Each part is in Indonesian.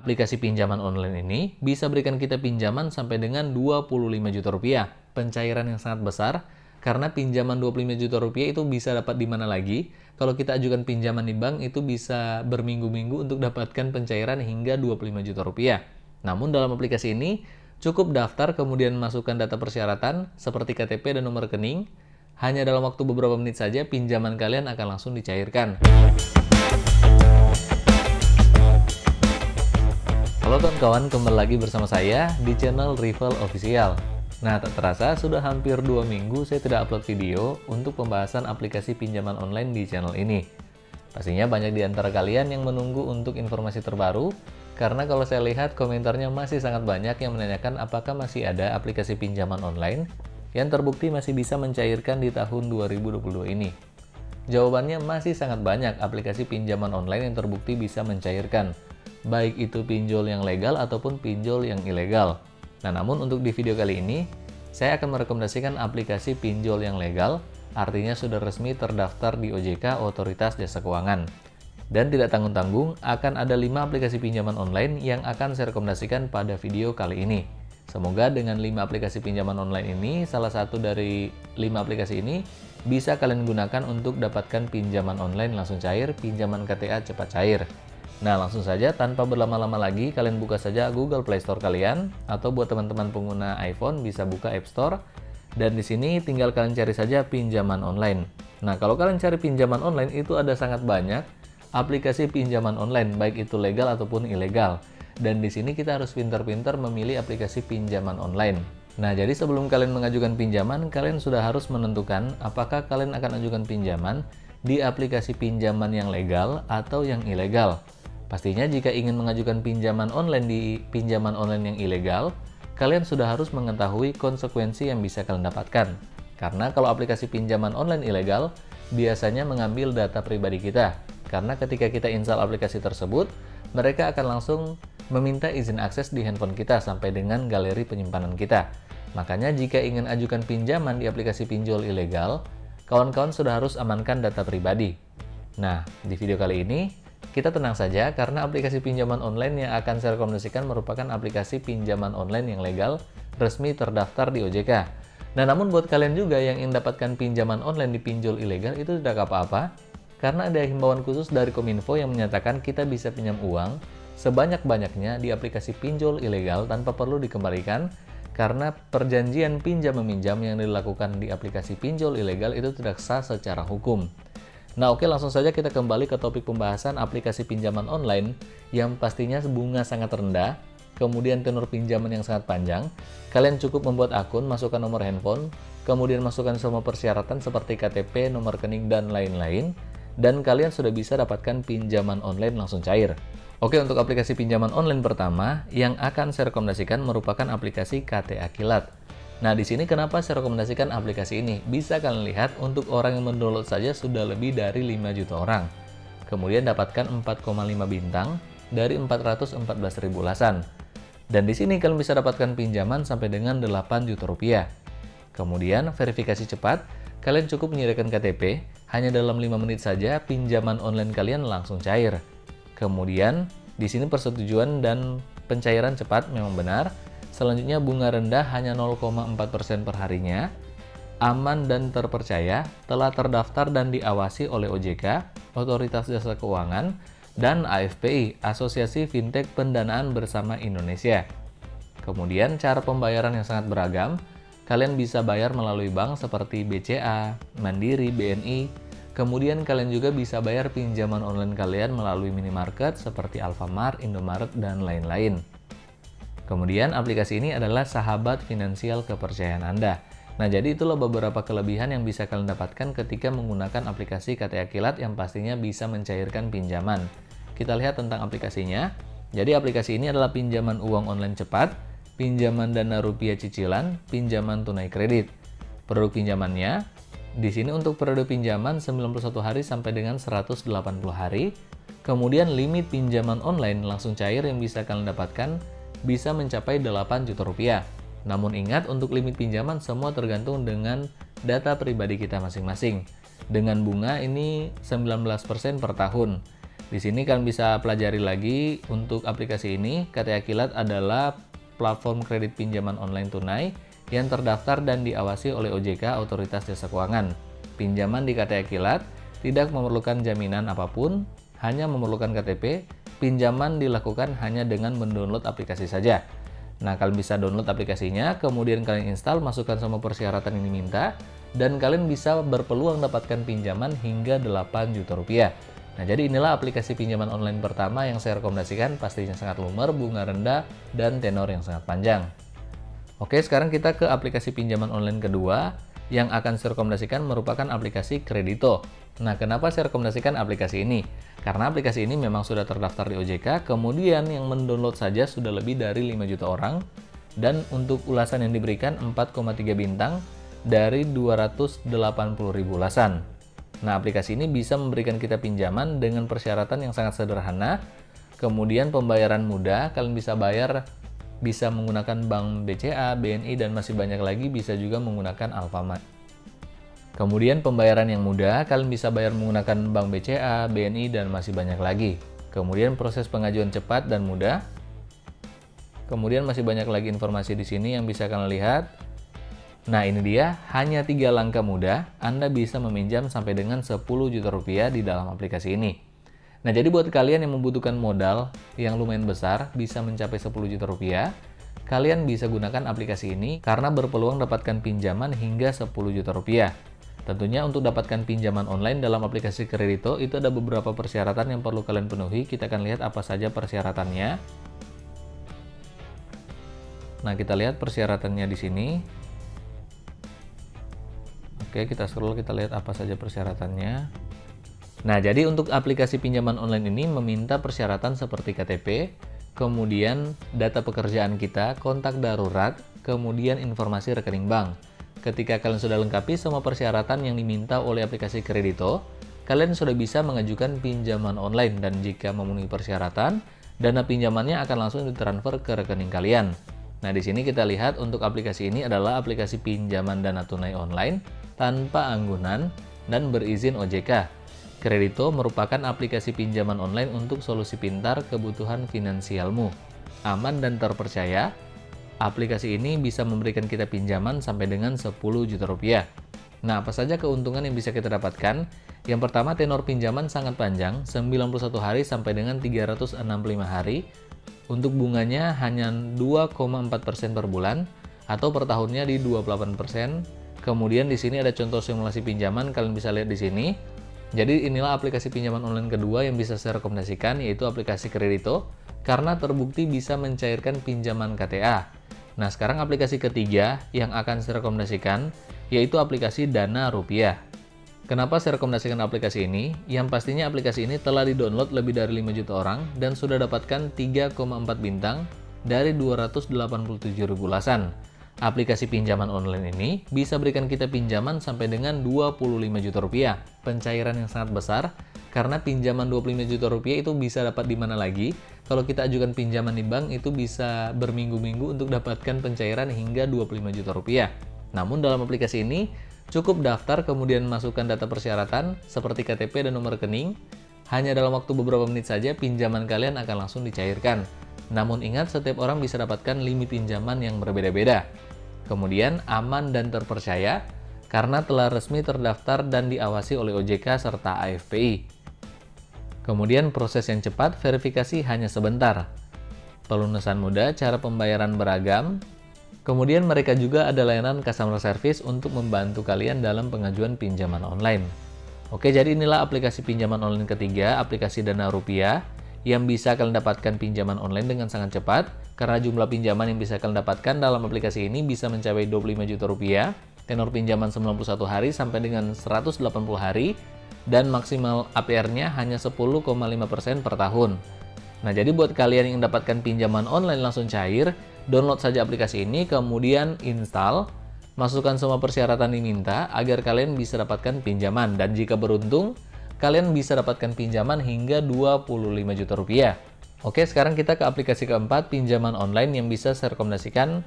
Aplikasi pinjaman online ini bisa berikan kita pinjaman sampai dengan 25 juta rupiah. Pencairan yang sangat besar, karena pinjaman 25 juta rupiah itu bisa dapat di mana lagi? Kalau kita ajukan pinjaman di bank, itu bisa berminggu-minggu untuk dapatkan pencairan hingga 25 juta rupiah. Namun dalam aplikasi ini, cukup daftar kemudian masukkan data persyaratan seperti KTP dan nomor rekening. Hanya dalam waktu beberapa menit saja, pinjaman kalian akan langsung dicairkan. Halo kawan-kawan, kembali lagi bersama saya di channel Rival Official. Nah, tak terasa sudah hampir 2 minggu saya tidak upload video untuk pembahasan aplikasi pinjaman online di channel ini. Pastinya banyak di antara kalian yang menunggu untuk informasi terbaru, karena kalau saya lihat komentarnya masih sangat banyak yang menanyakan apakah masih ada aplikasi pinjaman online yang terbukti masih bisa mencairkan di tahun 2022 ini. Jawabannya masih sangat banyak aplikasi pinjaman online yang terbukti bisa mencairkan, baik itu pinjol yang legal ataupun pinjol yang ilegal. Nah, namun untuk di video kali ini, saya akan merekomendasikan aplikasi pinjol yang legal, artinya sudah resmi terdaftar di OJK, Otoritas Jasa Keuangan. Dan tidak tanggung-tanggung, akan ada 5 aplikasi pinjaman online yang akan saya rekomendasikan pada video kali ini. Semoga dengan 5 aplikasi pinjaman online ini, salah satu dari 5 aplikasi ini bisa kalian gunakan untuk dapatkan pinjaman online langsung cair, pinjaman KTA cepat cair. Nah, langsung saja tanpa berlama-lama lagi, kalian buka saja Google Play Store kalian, atau buat teman-teman pengguna iPhone bisa buka App Store, dan di sini tinggal kalian cari saja pinjaman online. Nah, kalau kalian cari pinjaman online itu ada sangat banyak aplikasi pinjaman online, baik itu legal ataupun ilegal. Dan di sini kita harus pintar-pintar memilih aplikasi pinjaman online. Nah, jadi sebelum kalian mengajukan pinjaman, kalian sudah harus menentukan apakah kalian akan ajukan pinjaman di aplikasi pinjaman yang legal atau yang ilegal. Pastinya jika ingin mengajukan pinjaman online di pinjaman online yang ilegal, kalian sudah harus mengetahui konsekuensi yang bisa kalian dapatkan. Karena kalau aplikasi pinjaman online ilegal, biasanya mengambil data pribadi kita. Karena ketika kita install aplikasi tersebut, mereka akan langsung meminta izin akses di handphone kita sampai dengan galeri penyimpanan kita. Makanya jika ingin ajukan pinjaman di aplikasi pinjol ilegal, kawan-kawan sudah harus amankan data pribadi. Nah, di video kali ini, kita tenang saja karena aplikasi pinjaman online yang akan saya rekomendasikan merupakan aplikasi pinjaman online yang legal, resmi terdaftar di OJK. Nah, namun buat kalian juga yang ingin dapatkan pinjaman online di pinjol ilegal itu tidak apa-apa, karena ada himbauan khusus dari Kominfo yang menyatakan kita bisa pinjam uang sebanyak-banyaknya di aplikasi pinjol ilegal tanpa perlu dikembalikan, karena perjanjian pinjam-meminjam yang dilakukan di aplikasi pinjol ilegal itu tidak sah secara hukum. Nah, oke, langsung saja kita kembali ke topik pembahasan aplikasi pinjaman online yang pastinya bunga sangat rendah, kemudian tenor pinjaman yang sangat panjang. Kalian cukup membuat akun, masukkan nomor handphone, kemudian masukkan semua persyaratan seperti KTP, nomor rekening, dan lain-lain, dan kalian sudah bisa dapatkan pinjaman online langsung cair. Oke, untuk aplikasi pinjaman online pertama yang akan saya rekomendasikan merupakan aplikasi KTA Kilat. Nah, di sini kenapa saya rekomendasikan aplikasi ini? Bisa kalian lihat, untuk orang yang mendownload saja sudah lebih dari 5 juta orang. Kemudian dapatkan 4,5 bintang dari 414.000 ulasan. Dan di sini kalian bisa dapatkan pinjaman sampai dengan 8 juta rupiah. Kemudian verifikasi cepat, kalian cukup menyediakan KTP, hanya dalam 5 menit saja pinjaman online kalian langsung cair. Kemudian di sini persetujuan dan pencairan cepat memang benar. Selanjutnya bunga rendah hanya 0,4% per harinya, aman dan terpercaya, telah terdaftar dan diawasi oleh OJK, Otoritas Jasa Keuangan, dan AFPI, Asosiasi Fintech Pendanaan Bersama Indonesia. Kemudian cara pembayaran yang sangat beragam, kalian bisa bayar melalui bank seperti BCA, Mandiri, BNI, kemudian kalian juga bisa bayar pinjaman online kalian melalui minimarket seperti Alfamart, Indomaret, dan lain-lain. Kemudian aplikasi ini adalah sahabat finansial kepercayaan Anda. Nah, jadi itulah beberapa kelebihan yang bisa kalian dapatkan ketika menggunakan aplikasi KTA Kilat yang pastinya bisa mencairkan pinjaman. Kita lihat tentang aplikasinya. Jadi aplikasi ini adalah pinjaman uang online cepat, pinjaman dana rupiah cicilan, pinjaman tunai kredit. Produk pinjamannya, di sini untuk periode pinjaman 91 hari sampai dengan 180 hari. Kemudian limit pinjaman online langsung cair yang bisa kalian dapatkan bisa mencapai 8 juta rupiah. Namun ingat, untuk limit pinjaman semua tergantung dengan data pribadi kita masing-masing. Dengan bunga ini 19% per tahun. Di sini kalian bisa pelajari lagi untuk aplikasi ini. KTA Kilat adalah platform kredit pinjaman online tunai yang terdaftar dan diawasi oleh OJK, Otoritas Jasa Keuangan. Pinjaman di KTA Kilat tidak memerlukan jaminan apapun, hanya memerlukan KTP. Pinjaman dilakukan hanya dengan mendownload aplikasi saja. Nah, kalian bisa download aplikasinya, kemudian kalian install, masukkan semua persyaratan yang diminta, dan kalian bisa berpeluang dapatkan pinjaman hingga 8 juta rupiah. Nah, jadi inilah aplikasi pinjaman online pertama yang saya rekomendasikan, pastinya sangat lumer, bunga rendah, dan tenor yang sangat panjang. Oke, sekarang kita ke aplikasi pinjaman online kedua, yang akan saya rekomendasikan merupakan aplikasi Kredito. Nah, kenapa saya rekomendasikan aplikasi ini? Karena aplikasi ini memang sudah terdaftar di OJK, kemudian yang mendownload saja sudah lebih dari 5 juta orang, dan untuk ulasan yang diberikan 4,3 bintang dari 280.000 ulasan. Nah, aplikasi ini bisa memberikan kita pinjaman dengan persyaratan yang sangat sederhana, kemudian pembayaran mudah, kalian bisa bayar bisa menggunakan bank BCA, BNI, dan masih banyak lagi, bisa juga menggunakan Alfamart. Kemudian pembayaran yang mudah, kalian bisa bayar menggunakan bank BCA, BNI, dan masih banyak lagi. Kemudian proses pengajuan cepat dan mudah. Kemudian masih banyak lagi informasi di sini yang bisa kalian lihat. Nah, ini dia, hanya 3 langkah mudah, Anda bisa meminjam sampai dengan 10 juta rupiah di dalam aplikasi ini. Nah, jadi buat kalian yang membutuhkan modal yang lumayan besar, bisa mencapai 10 juta rupiah, kalian bisa gunakan aplikasi ini karena berpeluang dapatkan pinjaman hingga 10 juta rupiah. Tentunya untuk dapatkan pinjaman online dalam aplikasi Kredito itu ada beberapa persyaratan yang perlu kalian penuhi. Kita akan lihat apa saja persyaratannya. Nah, kita lihat persyaratannya di sini. Oke, kita scroll, kita lihat apa saja persyaratannya. Nah, jadi untuk aplikasi pinjaman online ini meminta persyaratan seperti KTP, kemudian data pekerjaan kita, kontak darurat, kemudian informasi rekening bank. Ketika kalian sudah lengkapi semua persyaratan yang diminta oleh aplikasi Kredito, kalian sudah bisa mengajukan pinjaman online, dan jika memenuhi persyaratan, dana pinjamannya akan langsung ditransfer ke rekening kalian. Nah, di sini kita lihat untuk aplikasi ini adalah aplikasi pinjaman dana tunai online tanpa anggunan dan berizin OJK. Kredito merupakan aplikasi pinjaman online untuk solusi pintar kebutuhan finansialmu. Aman dan terpercaya, aplikasi ini bisa memberikan kita pinjaman sampai dengan 10 juta rupiah. Nah, apa saja keuntungan yang bisa kita dapatkan? Yang pertama, tenor pinjaman sangat panjang, 91 hari sampai dengan 365 hari. Untuk bunganya hanya 2,4% per bulan, atau per tahunnya di 28%. Kemudian di sini ada contoh simulasi pinjaman, kalian bisa lihat di sini. Jadi inilah aplikasi pinjaman online kedua yang bisa saya rekomendasikan, yaitu aplikasi Kredito, karena terbukti bisa mencairkan pinjaman KTA. Nah, sekarang aplikasi ketiga yang akan saya rekomendasikan, yaitu aplikasi Dana Rupiah. Kenapa saya rekomendasikan aplikasi ini? Yang pastinya aplikasi ini telah di-download lebih dari 5 juta orang, dan sudah dapatkan 3,4 bintang dari 287.000 ulasan. Aplikasi pinjaman online ini bisa berikan kita pinjaman sampai dengan 25 juta rupiah. Pencairan yang sangat besar, karena pinjaman 25 juta rupiah itu bisa dapat di mana lagi. Kalau kita ajukan pinjaman di bank, itu bisa berminggu-minggu untuk dapatkan pencairan hingga 25 juta rupiah. Namun dalam aplikasi ini, cukup daftar kemudian masukkan data persyaratan seperti KTP dan nomor rekening. Hanya dalam waktu beberapa menit saja pinjaman kalian akan langsung dicairkan. Namun ingat, setiap orang bisa dapatkan limit pinjaman yang berbeda-beda. Kemudian aman dan terpercaya karena telah resmi terdaftar dan diawasi oleh OJK serta AFPI. Kemudian proses yang cepat, verifikasi hanya sebentar. Pelunasan mudah, cara pembayaran beragam. Kemudian mereka juga ada layanan customer service untuk membantu kalian dalam pengajuan pinjaman online. Oke, jadi inilah aplikasi pinjaman online ketiga, aplikasi Dana Rupiah, yang bisa kalian dapatkan pinjaman online dengan sangat cepat, karena jumlah pinjaman yang bisa kalian dapatkan dalam aplikasi ini bisa mencapai 25 juta rupiah, tenor pinjaman 91 hari sampai dengan 180 hari, dan maksimal APR-nya hanya 10,5% per tahun. Nah, jadi buat kalian yang dapatkan pinjaman online langsung cair, download saja aplikasi ini, kemudian install, masukkan semua persyaratan diminta agar kalian bisa dapatkan pinjaman, dan jika beruntung, kalian bisa dapatkan pinjaman hingga 25 juta rupiah. Oke, sekarang kita ke aplikasi keempat pinjaman online yang bisa saya rekomendasikan,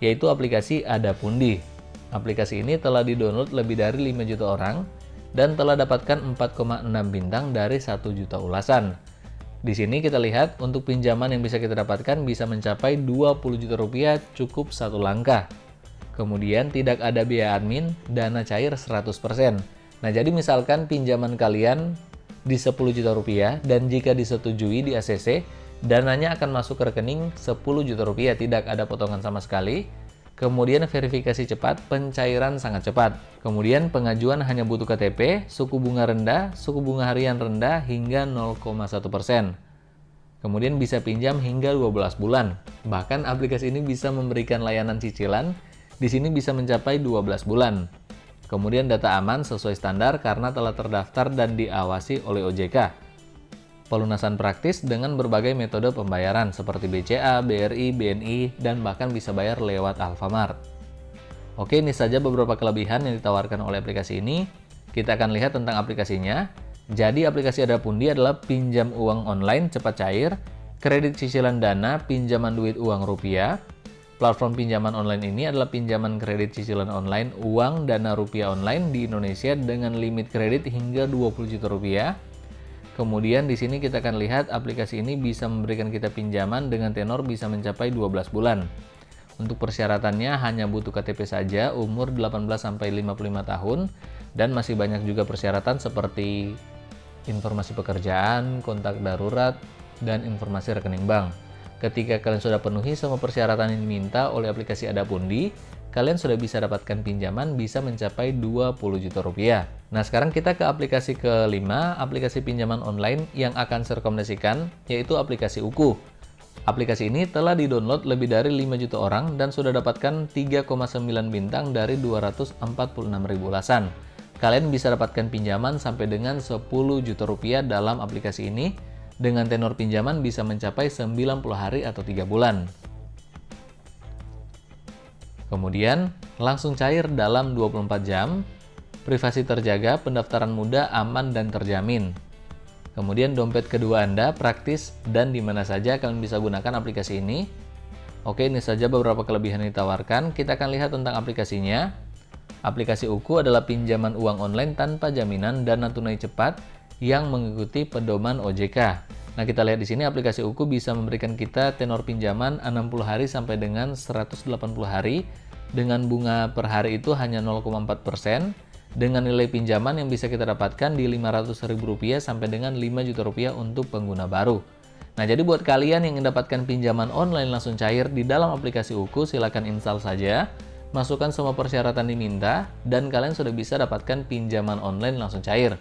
yaitu aplikasi Adapundi. Aplikasi ini telah di-download lebih dari 5 juta orang dan telah dapatkan 4,6 bintang dari 1 juta ulasan. Di sini kita lihat untuk pinjaman yang bisa kita dapatkan bisa mencapai 20 juta rupiah cukup satu langkah. Kemudian tidak ada biaya admin, dana cair 100%. Nah, jadi misalkan pinjaman kalian di 10 juta rupiah dan jika disetujui di ACC, dananya akan masuk ke rekening 10 juta rupiah, tidak ada potongan sama sekali. Kemudian verifikasi cepat, pencairan sangat cepat. Kemudian pengajuan hanya butuh KTP, suku bunga rendah, suku bunga harian rendah hingga 0,1%. Kemudian bisa pinjam hingga 12 bulan. Bahkan aplikasi ini bisa memberikan layanan cicilan, di sini bisa mencapai 12 bulan. Kemudian data aman sesuai standar karena telah terdaftar dan diawasi oleh OJK. Pelunasan praktis dengan berbagai metode pembayaran seperti BCA, BRI, BNI, dan bahkan bisa bayar lewat Alfamart. Oke, ini saja beberapa kelebihan yang ditawarkan oleh aplikasi ini. Kita akan lihat tentang aplikasinya. Jadi aplikasi Adapundi adalah pinjam uang online cepat cair, kredit cicilan dana, pinjaman duit uang rupiah. Platform pinjaman online ini adalah pinjaman kredit cicilan online uang dana rupiah online di Indonesia dengan limit kredit hingga 20 juta rupiah. Kemudian di sini kita akan lihat aplikasi ini bisa memberikan kita pinjaman dengan tenor bisa mencapai 12 bulan. Untuk persyaratannya hanya butuh KTP saja, umur 18-55 tahun, dan masih banyak juga persyaratan seperti informasi pekerjaan, kontak darurat, dan informasi rekening bank. Ketika kalian sudah penuhi semua persyaratan yang diminta oleh aplikasi Adapundi, kalian sudah bisa dapatkan pinjaman bisa mencapai 20 juta rupiah. Nah, sekarang kita ke aplikasi kelima, aplikasi pinjaman online yang akan saya rekomendasikan, yaitu aplikasi Uku. Aplikasi ini telah di-download lebih dari 5 juta orang dan sudah dapatkan 3,9 bintang dari 246.000 ulasan. Kalian bisa dapatkan pinjaman sampai dengan 10 juta rupiah dalam aplikasi ini, dengan tenor pinjaman bisa mencapai 90 hari atau 3 bulan. Kemudian, langsung cair dalam 24 jam, privasi terjaga, pendaftaran mudah, aman, dan terjamin. Kemudian, dompet kedua Anda praktis dan di mana saja kalian bisa gunakan aplikasi ini. Oke, ini saja beberapa kelebihan yang ditawarkan. Kita akan lihat tentang aplikasinya. Aplikasi Uku adalah pinjaman uang online tanpa jaminan dana tunai cepat yang mengikuti pedoman OJK. Nah, kita lihat di sini aplikasi Uku bisa memberikan kita tenor pinjaman 60 hari sampai dengan 180 hari dengan bunga per hari itu hanya 0,4% dengan nilai pinjaman yang bisa kita dapatkan di Rp500.000 sampai dengan Rp5 juta untuk pengguna baru. Nah, jadi buat kalian yang mendapatkan pinjaman online langsung cair di dalam aplikasi Uku, silakan install saja, masukkan semua persyaratan diminta, dan kalian sudah bisa dapatkan pinjaman online langsung cair.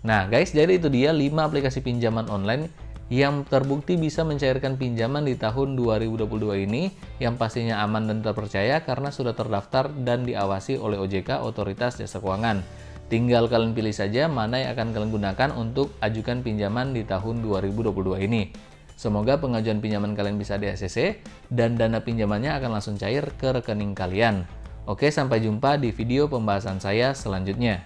Nah guys, jadi itu dia 5 aplikasi pinjaman online yang terbukti bisa mencairkan pinjaman di tahun 2022 ini yang pastinya aman dan terpercaya karena sudah terdaftar dan diawasi oleh OJK, Otoritas Jasa Keuangan. Tinggal kalian pilih saja mana yang akan kalian gunakan untuk ajukan pinjaman di tahun 2022 ini. Semoga pengajuan pinjaman kalian bisa di ACC dan dana pinjamannya akan langsung cair ke rekening kalian. Oke, sampai jumpa di video pembahasan saya selanjutnya.